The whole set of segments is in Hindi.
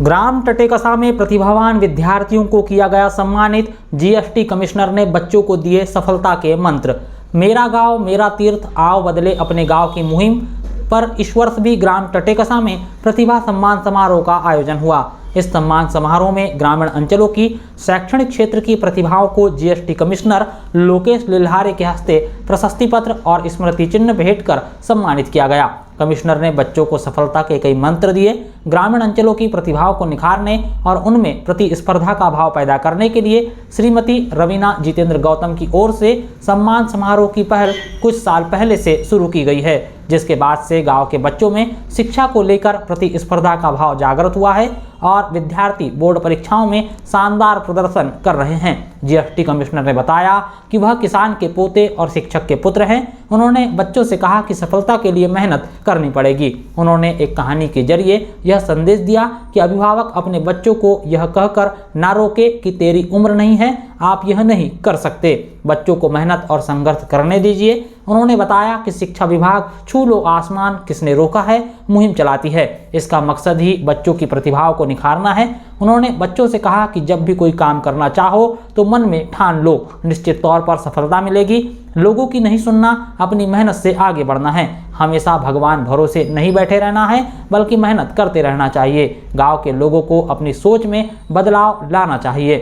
ग्राम टटेकसा में प्रतिभावान विद्यार्थियों को किया गया सम्मानित। जीएसटी कमिश्नर ने बच्चों को दिए सफलता के मंत्र। मेरा गांव मेरा तीर्थ, आओ बदले अपने गांव की मुहिम पर इस वर्ष भी ग्राम टटेकसा में प्रतिभा सम्मान समारोह का आयोजन हुआ। इस सम्मान समारोह में ग्रामीण अंचलों की शैक्षणिक क्षेत्र की प्रतिभाओं को जीएसटी कमिश्नर लोकेश लिल्हारे के हस्ते प्रशस्ति पत्र और स्मृति चिन्ह भेंट कर सम्मानित किया गया। कमिश्नर ने बच्चों को सफलता के कई मंत्र दिए। ग्रामीण अंचलों की प्रतिभाओं को निखारने और उनमें प्रतिस्पर्धा का भाव पैदा करने के लिए श्रीमती रवीना जितेंद्र गौतम की ओर से सम्मान समारोह की पहल कुछ साल पहले से शुरू की गई है, जिसके बाद से गांव के बच्चों में शिक्षा को लेकर प्रतिस्पर्धा का भाव जागृत हुआ है और विद्यार्थी बोर्ड परीक्षाओं में शानदार प्रदर्शन कर रहे हैं। जीएसटी कमिश्नर ने बताया कि वह किसान के पोते और शिक्षक के पुत्र हैं। उन्होंने बच्चों से कहा कि सफलता के लिए मेहनत करनी पड़ेगी। उन्होंने एक कहानी के जरिए यह संदेश दिया कि अभिभावक अपने बच्चों को यह कहकर ना रोके कि तेरी उम्र नहीं है, आप यह नहीं कर सकते। बच्चों को मेहनत और संघर्ष करने दीजिए। उन्होंने बताया कि शिक्षा विभाग छू लो आसमान किसने रोका है मुहिम चलाती है। इसका मकसद ही बच्चों की प्रतिभाओं को निखारना है। उन्होंने बच्चों से कहा कि जब भी कोई काम करना चाहो तो मन में ठान लो, निश्चित तौर पर सफलता मिलेगी। लोगों की नहीं सुनना, अपनी मेहनत से आगे बढ़ना है। हमेशा भगवान भरोसे नहीं बैठे रहना है, बल्कि मेहनत करते रहना चाहिए। गांव के लोगों को अपनी सोच में बदलाव लाना चाहिए।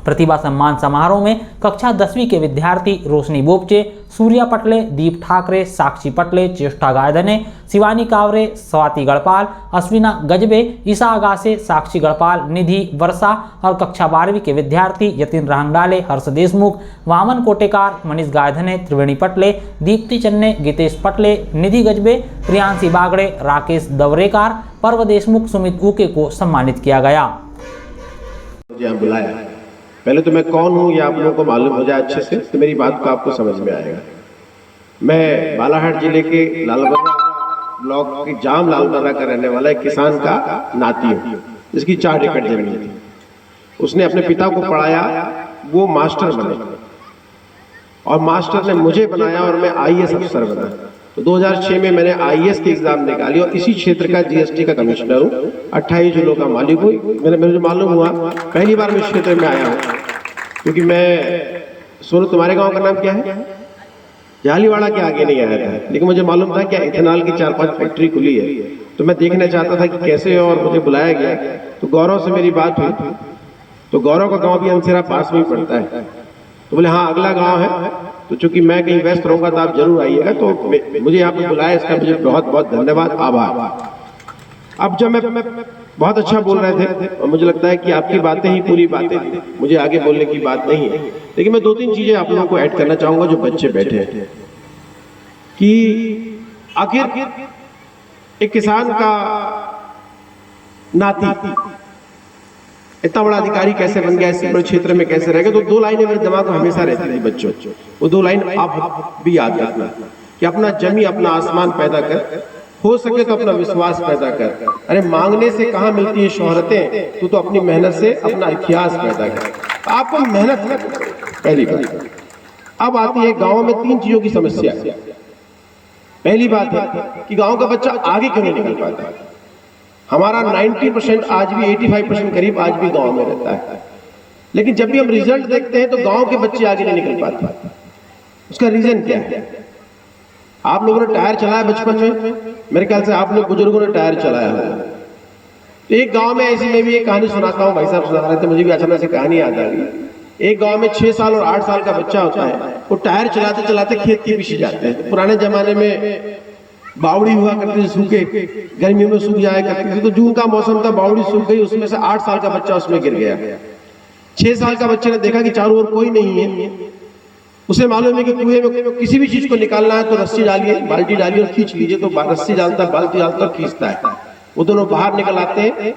प्रतिभा सम्मान समारोह में कक्षा 10वीं के विद्यार्थी रोशनी बोपचे, सूर्या पटले, दीप ठाकरे, साक्षी पटले, चेष्टा गायधने, शिवानी कावरे, स्वाति गढ़पाल, अश्विना गजबे, ईसा अगासे, साक्षी गढ़पाल, निधि वर्षा और कक्षा 12वीं के विद्यार्थी यतिन रहंगडाले, हर्ष देशमुख, वामन कोटेकार, मनीष गायधने, त्रिवेणी पटले, दीप्ति चन्ने, गीतेश पटले, निधि गजबे, प्रियांशी बागड़े, राकेश दवरेकार, पर्व देशमुख, सुमित ऊके को सम्मानित किया गया। पहले तो मैं कौन हूँ ये आप लोगों को मालूम हो जाए अच्छे से, तो मेरी बात को आपको समझ में आएगा। मैं बालाघाट जिले के लालबर्रा ब्लॉक की जाम लालबर्रा का रहने वाला एक किसान का नाती हूँ, जिसकी 4 एकड़ जमीन थी। उसने अपने पिता को पढ़ाया, वो मास्टर बने और मास्टर ने मुझे बनाया और मैं आईएएस अफसर बना। तो 2006 में मैंने आईएएस की एग्जाम निकाली और इसी क्षेत्र का जीएसटी का कमिश्नर हूँ। 28 जिलों का मालिक हूँ। मुझे मालूम हुआ पहली बार मैं इस क्षेत्र में आया हूँ, क्योंकि मैं सोनू तुम्हारे गांव का नाम क्या है? जालीवाड़ा के आगे नहीं आया था, लेकिन मुझे मालूम था कि इथेनॉल की 4-5 फैक्ट्री खुली है, तो मैं देखना चाहता था कि कैसे, और मुझे बुलाया गया। तो गौरव से मेरी बात हुई, तो गौरव का गाँव भी अंसेरा पास में ही पड़ता है। तो बोले हाँ अगला गाँव है, तो चूंकि मैं कहीं व्यस्त रहूंगा तो आप जरूर आइएगा। तो मुझे यहाँ पे बुलाया, इसका मुझे बहुत बहुत धन्यवाद, आभार। अब जब मैं बहुत अच्छा बोल रहे थे और मुझे लगता है कि आपकी बातें ही पूरी बातें, मुझे आगे बोलने की बात नहीं है, लेकिन मैं 2-3 चीजें आप लोगों को ऐड करना चाहूंगा जो बच्चे बैठे हैं। कि आखिर एक किसान का नाती इतना बड़ा अधिकारी कैसे बन गया, इस बड़े क्षेत्र में कैसे रहेगा? तो 2 लाइनें मेरे दिमाग में हमेशा रहती थी बच्चों। वो 2 लाइन आप भी याद रखना कि अपना जमी अपना आसमान पैदा कर, हो सके तो अपना विश्वास पैदा कर। अरे मांगने से कहाँ मिलती है शोहरतें, तू तो अपनी मेहनत से अपना इतिहास पैदा कर। आपको मेहनत करनी पड़ेगी, पहली बात। अब आती है गाँव में 3 चीजों की समस्या। पहली बात है कि गाँव का बच्चा आगे क्यों नहीं निकल पाता। हमारा 90% आज भी 85% करीब आज भी गांव में रहता है, लेकिन जब भी हम रिजल्ट देखते हैं तो गांव के बच्चे आगे नहीं निकल पाते। उसका रीजन क्या है? आप लोगों ने टायर चलाया बचपन में, मेरे ख्याल से आप लोग बुजुर्गों ने टायर चलाया होगा। तो एक गांव में ऐसी, मैं भी एक कहानी सुनाता हूँ, भाई साहब सुना रहे थे, मुझे भी अचानक से कहानी याद आ गई। एक गांव में 6 साल और 8 साल का बच्चा होता है, वो टायर चलाते चलाते खेत के पीछे जाते हैं। पुराने जमाने में बावड़ी हुआ करती थी, सूखे गर्मी में सूख जाया करती थी, तो जून का मौसम था, बावड़ी सूख गई, उसमें से 8 साल का बच्चा उसमें गिर गया। 6 साल का बच्चे ने देखा कि चारों ओर कोई नहीं है। उसे मालूम है कि कुएं में किसी भी चीज को निकालना है तो रस्सी डालिए, बाल्टी डालिए और खींच लीजिए। तो रस्सी डालता, बाल्टी डालता और खींचता है। वो दोनों बाहर निकल आते हैं,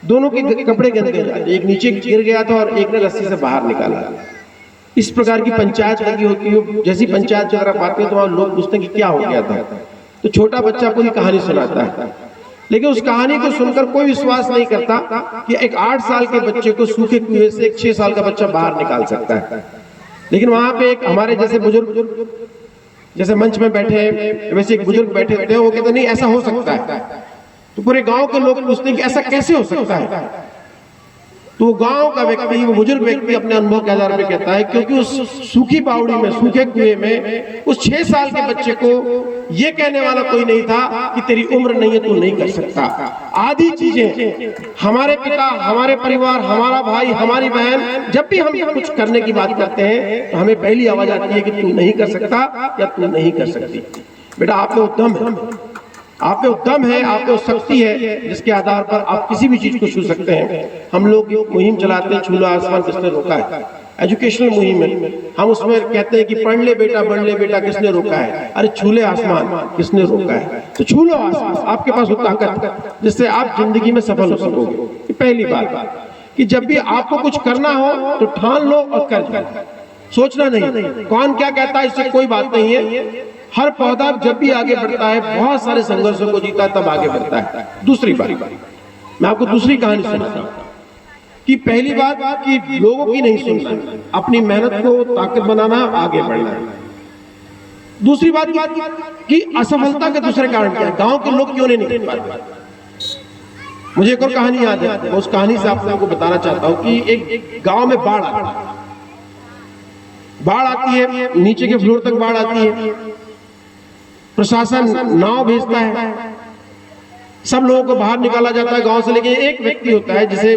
दोनों के कपड़े गंदे जाते, एक नीचे गिर गया था और एक ने रस्सी से बाहर निकाला। इस प्रकार की पंचायत लगी होती है। जैसी पंचायत की तरफ आते हैं तो वहां लोग पूछते हैं कि क्या हो गया था, तो छोटा बच्चा पूरी कहानी सुनाता है। लेकिन उस कहानी को सुनकर कोई विश्वास नहीं करता कि एक 8 साल के बच्चे को सूखे कुएं से एक 6 साल का बच्चा बाहर निकाल सकता है। लेकिन वहां पे एक हमारे जैसे बुजुर्ग, जैसे मंच में बैठे हैं वैसे एक बुजुर्ग बैठे होते हैं, वो कहते नहीं ऐसा हो सकता है। तो पूरे गांव के लोग पूछते हैं कि ऐसा कैसे हो सकता है। तो वो गांव का व्यक्ति, वो बुजुर्ग व्यक्ति अपने अनुभव के आधार पर कहता है, क्योंकि उस सूखी बावड़ी में, सूखे कुएं में उस 6 साल के बच्चे को ये कहने वाला कोई नहीं था कि तेरी उम्र नहीं है, तू नहीं कर सकता। आधी चीजें हमारे पिता, हमारे परिवार, हमारा भाई, हमारी बहन, जब भी हम कुछ करने की बात करते हैं तो हमें पहली आवाज आती है कि तू नहीं कर सकता या तू नहीं कर सकती। बेटा आप में उद्यम है, आप में उद्यम है, आप में शक्ति है जिसके आधार पर आप किसी भी चीज को छू सकते हैं। हम लोग मुहिम चलाते हैं, छू लो आसमान, किसने रोका है? एजुकेशनल मुहिम है, हम उसमें कहते हैं कि पढ़ ले बेटा, बढ़ ले बेटा, किसने रोका है? अरे छू ले आसमान, किसने रोका है? तो छू लो आसमान, आपके पास वो ताकत जिससे आप जिंदगी में सफल हो सकोगे। पहली बात कि जब भी आपको कुछ करना हो तो ठान लो और कर जाओ, सोचना नहीं कौन क्या कहता है, इससे कोई बात नहीं है। हर पौधा जब भी आगे बढ़ता है, बहुत सारे संघर्षों को जीता है, तब आगे बढ़ता है। दूसरी बात, मैं आपको दूसरी कहानी सुनाता हूं कि पहली बात कि लोगों की नहीं सुनना, अपनी मेहनत को ताकत बनाना, आगे बढ़ना है। दूसरी बात कि असफलता के दूसरे कारण क्या है, गांव के लोग क्यों नहीं निकल पाते। मुझे एक और कहानी याद है, मैं उस कहानी से आप लोगों को बताना चाहता हूं कि एक गांव में बाढ़ आती है, नीचे के फ्लोर तक बाढ़ आती है। प्रशासन नाव भेजता है, सब लोगों को बाहर निकाला जाता है गांव से, लेकिन एक व्यक्ति होता है जिसे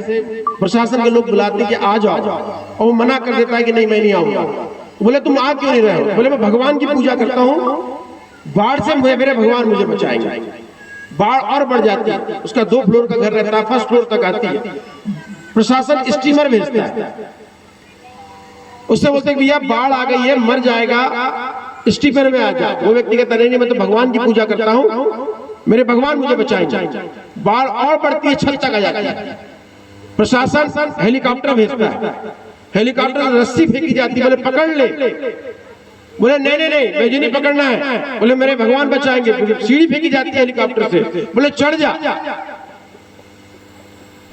प्रशासन के लोग बुलाते हैं कि आ जाओ, और वो मना कर देता है कि नहीं मैं नहीं आऊंगा। बोले तुम आ क्यों नहीं रहे हो? बोले मैं भगवान की पूजा करता हूं, बाढ़ से मेरे भगवान मुझे बचाएंगे। बाढ़ और बढ़ जाती है, उसका 2 फ्लोर का घर रहता है, फर्स्ट फ्लोर तक आती है। प्रशासन स्टीमर भेजता है, उससे बोलते हैं भैया बाढ़ आ गई है, मर जाएगा, स्टीफर में आ जाओ। वो व्यक्ति कहता नहीं मैं तो भगवान की पूजा करता हूं, मेरे भगवान मुझे बचाएंगे। बाढ़ और बढ़ती है, छत तक आ जाती है। प्रशासन हेलीकॉप्टर भेजता है, हेलीकॉप्टर रस्सी फेंकी जाती है, बोले पकड़ ले। बोले नहीं मुझे नहीं पकड़ना है, बोले मेरे भगवान बचाएंगे। सीढ़ी फेंकी जाती है हेलीकॉप्टर से, बोले चढ़ जा।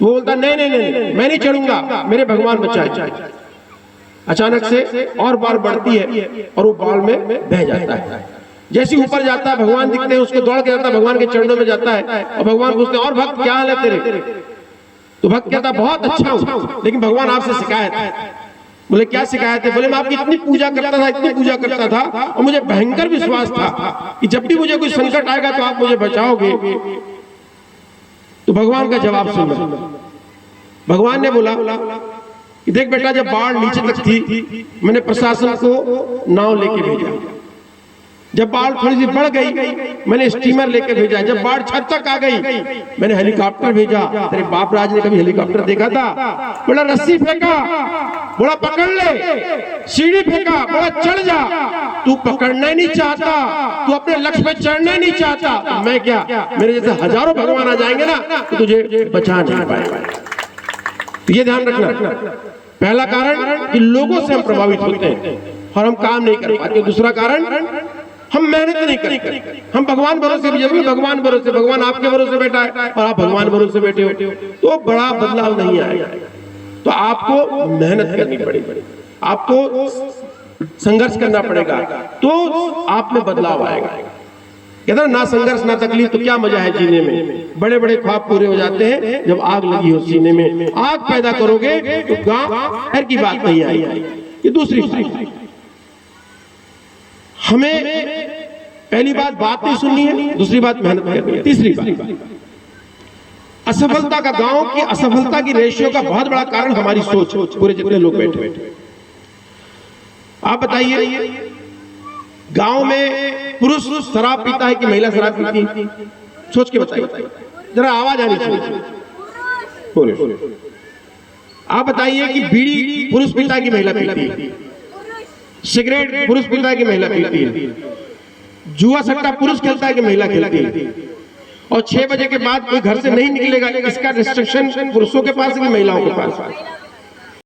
वो बोलता नहीं मैं नहीं चढ़ूंगा, मेरे भगवान बचाएंगे। अचानक से और बाढ़ बढ़ती है और वो बाढ़ में बह जाता है। जैसे ऊपर जाता है, भगवान दिखते हैं, उसको दौड़ के जाता है, भगवान के चरणों में जाता है और भगवान पूछते हैं और भक्त क्या हाल है तेरे? तो भक्त कहता बहुत अच्छा हूं, लेकिन भगवान आपसे शिकायत है। बोले क्या शिकायत है? बोले मैं आपकी इतनी पूजा करता था और मुझे भयंकर विश्वास था कि जब भी मुझे कोई संकट आएगा तो आप मुझे बचाओगे। तो भगवान का जवाब सुनना, भगवान ने बोला कि देख बेटा, जब बाढ़ नीचे तक थी मैंने प्रशासन को नाव लेके भेजा, जब बाढ़ थोड़ी सी बढ़ गई मैंने स्टीमर लेके भेजा, जब बाढ़ छत तक आ गई मैंने हेलीकॉप्टर भेजा। तेरे बाप राज ने कभी हेलीकॉप्टर देखा था? बोला रस्सी फेंका, बोला पकड़ ले, सीढ़ी फेंका, बोला चढ़ जा। तू पकड़ना ही नहीं चाहता, तू अपने लक्ष्य पे चढ़ना ही नहीं चाहता, तो मैं क्या, मेरे जैसे हजारों भगवान आ जाएंगे ना तो तुझे बचा नहीं पाएगा। तो ये ध्यान रखना, पहला कारण कि लोगों से हम प्रभावित होते हैं और हम काम नहीं कर पाते। दूसरा कारण हम मेहनत नहीं करते, हम भगवान भरोसे, भगवान भरोसे, भगवान आपके भरोसे बैठा है और आप भगवान भरोसे बैठे हो तो बड़ा बदलाव नहीं आएगा। तो आपको मेहनत करनी पड़ेगी, आपको संघर्ष करना पड़ेगा, तो आप में बदलाव आएगा। कहते ना संघर्ष ना तकलीफ तो क्या मजा है जीने में। बड़े बड़े ख्वाब पूरे हो जाते हैं जब आग लगी हो सीने में। आग पैदा करोगे तो गांव हर की बात नहीं आएगी। ये दूसरी बात, हमें पहली बात नहीं सुननी है, दूसरी बात मेहनत करनी है, तीसरी बात असफलता का, गांव की असफलता की रेशियो का बहुत बड़ा कारण हमारी सोच। पूरे जितने लोग बैठे आप बताइए, गांव में पुरुष शराब पीता है कि महिला शराब पीती है? सोच के बताइए, जरा आवाज आनी चाहिए। पुरुष। आप बताइए कि बीड़ी पुरुष पीता है कि महिला पीती है? सिगरेट पुरुष पीता है कि महिला पीती है? जुआ सट्टा पुरुष खेलता है कि महिला खेलती है? और 6 बजे के बाद कोई घर से नहीं निकलेगा, इसका रिस्ट्रिक्शन पुरुषों के पास है कि महिलाओं के पास?